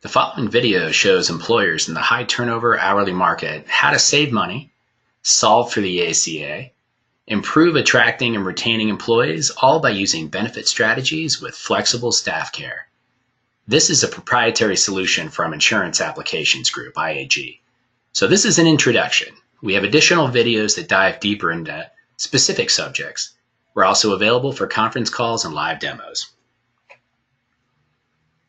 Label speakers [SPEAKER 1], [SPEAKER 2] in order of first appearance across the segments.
[SPEAKER 1] The following video shows employers in the high turnover hourly market how to save money, solve for the ACA, improve attracting and retaining employees, all by using benefit strategies with Flexible StaffCARE. This is a proprietary solution from Insurance Applications Group, IAG. So this is an introduction. We have additional videos that dive deeper into specific subjects. We're also available for conference calls and live demos.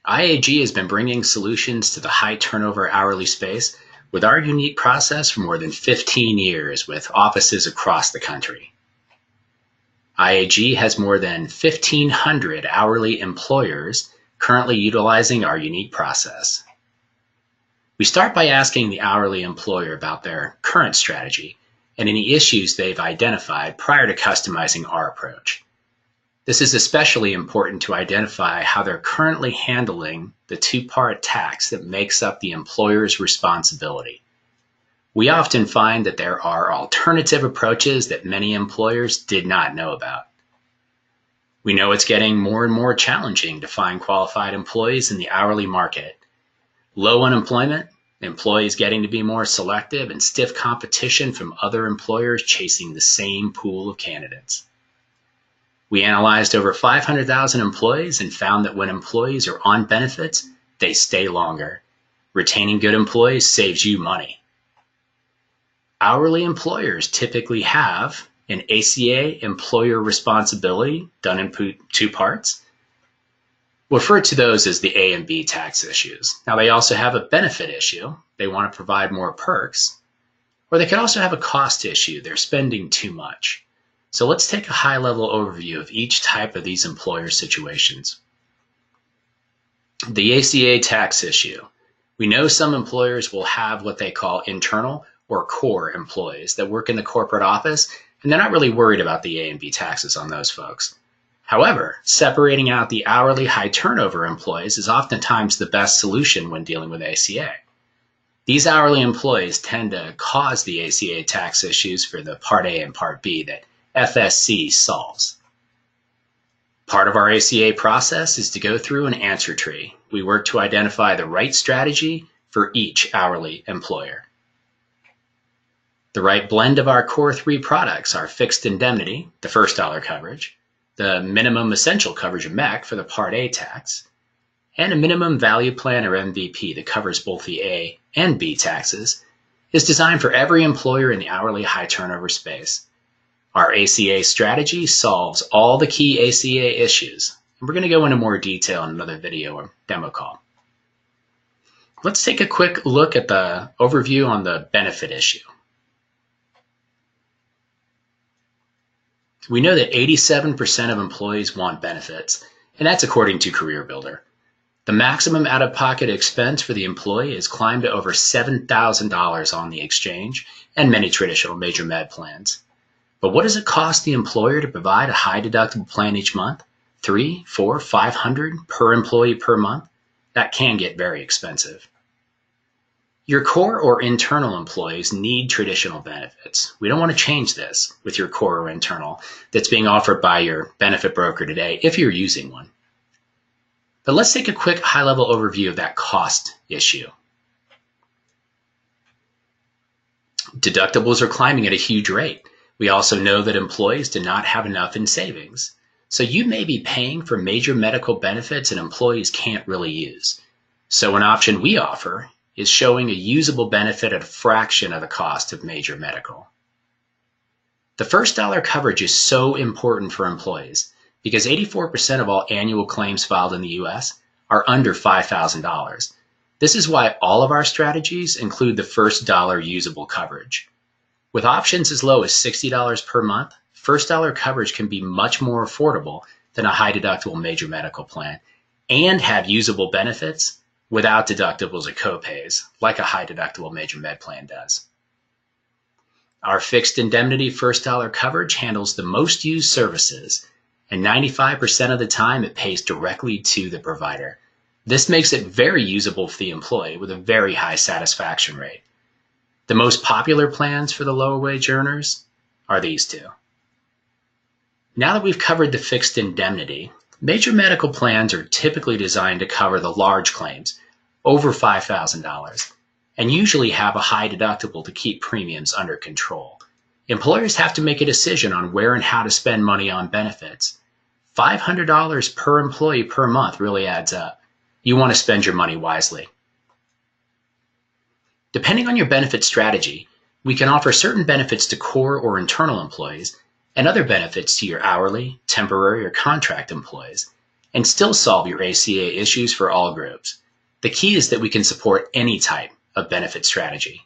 [SPEAKER 1] IAG has been bringing solutions to the high turnover hourly space with our unique process for more than 15 years with offices across the country. IAG has more than 1,500 hourly employers currently utilizing our unique process. We start by asking the hourly employer about their current strategy and any issues they've identified prior to customizing our approach. This is especially important to identify how they're currently handling the two-part tax that makes up the employer's responsibility. We often find that there are alternative approaches that many employers did not know about. We know it's getting more and more challenging to find qualified employees in the hourly market. Low unemployment, employees getting to be more selective, and stiff competition from other employers chasing the same pool of candidates. We analyzed over 500,000 employees and found that when employees are on benefits, they stay longer. Retaining good employees saves you money. Hourly employers typically have an ACA employer responsibility done in two parts. We'll refer to those as the A and B tax issues. Now they also have a benefit issue. They want to provide more perks. Or they could also have a cost issue. They're spending too much. So let's take a high-level overview of each type of these employer situations. The ACA tax issue. We know some employers will have what they call internal or core employees that work in the corporate office, and they're not really worried about the A and B taxes on those folks. However, separating out the hourly high turnover employees is oftentimes the best solution when dealing with ACA. These hourly employees tend to cause the ACA tax issues for the Part A and Part B that FSC solves. Part of our ACA process is to go through an answer tree. We work to identify the right strategy for each hourly employer. The right blend of our core three products are fixed indemnity, the first dollar coverage, the minimum essential coverage of MEC for the Part A tax, and a minimum value plan or MVP that covers both the A and B taxes, is designed for every employer in the hourly high turnover space. Our ACA strategy solves all the key ACA issues, and we're going to go into more detail in another video or demo call. Let's take a quick look at the overview on the benefit issue. We know that 87% of employees want benefits, and that's according to CareerBuilder. The maximum out-of-pocket expense for the employee has climbed to over $7,000 on the exchange and many traditional major med plans. But what does it cost the employer to provide a high deductible plan each month? $300, $400, $500 per employee per month? That can get very expensive. Your core or internal employees need traditional benefits. We don't want to change this with your core or internal that's being offered by your benefit broker today if you're using one. But let's take a quick high-level overview of that cost issue. Deductibles are climbing at a huge rate. We also know that employees do not have enough in savings. So you may be paying for major medical benefits and employees can't really use. So an option we offer is showing a usable benefit at a fraction of the cost of major medical. The first dollar coverage is so important for employees because 84% of all annual claims filed in the US are under $5,000. This is why all of our strategies include the first dollar usable coverage. With options as low as $60 per month, first dollar coverage can be much more affordable than a high deductible major medical plan and have usable benefits without deductibles or copays like a high deductible major med plan does. Our fixed indemnity first dollar coverage handles the most used services, and 95% of the time it pays directly to the provider. This makes it very usable for the employee with a very high satisfaction rate. The most popular plans for the lower wage earners are these two. Now that we've covered the fixed indemnity, major medical plans are typically designed to cover the large claims, over $5,000, and usually have a high deductible to keep premiums under control. Employers have to make a decision on where and how to spend money on benefits. $500 per employee per month really adds up. You want to spend your money wisely. Depending on your benefit strategy, we can offer certain benefits to core or internal employees and other benefits to your hourly, temporary, or contract employees, and still solve your ACA issues for all groups. The key is that we can support any type of benefit strategy.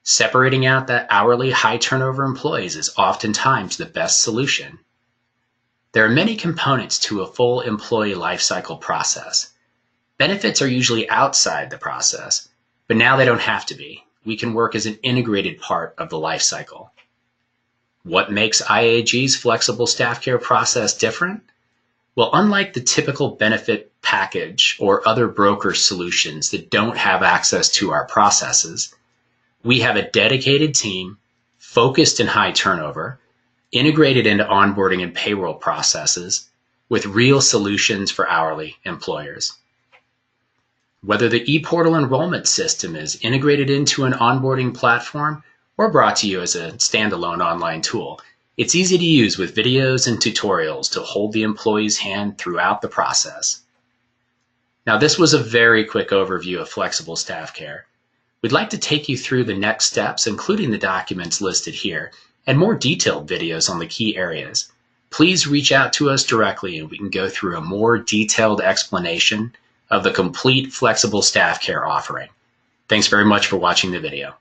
[SPEAKER 1] Separating out the hourly, high turnover employees is oftentimes the best solution. There are many components to a full employee lifecycle process. Benefits are usually outside the process, but now they don't have to be. We can work as an integrated part of the life cycle. What makes IAG's flexible staff care process different? Well, unlike the typical benefit package or other broker solutions that don't have access to our processes, we have a dedicated team focused in high turnover, integrated into onboarding and payroll processes with real solutions for hourly employers. Whether the ePortal enrollment system is integrated into an onboarding platform or brought to you as a standalone online tool, it's easy to use with videos and tutorials to hold the employee's hand throughout the process. Now, this was a very quick overview of Flexible Staff Care. We'd like to take you through the next steps, including the documents listed here, and more detailed videos on the key areas. Please reach out to us directly and we can go through a more detailed explanation of the complete Flexible Staff Care offering. Thanks very much for watching the video.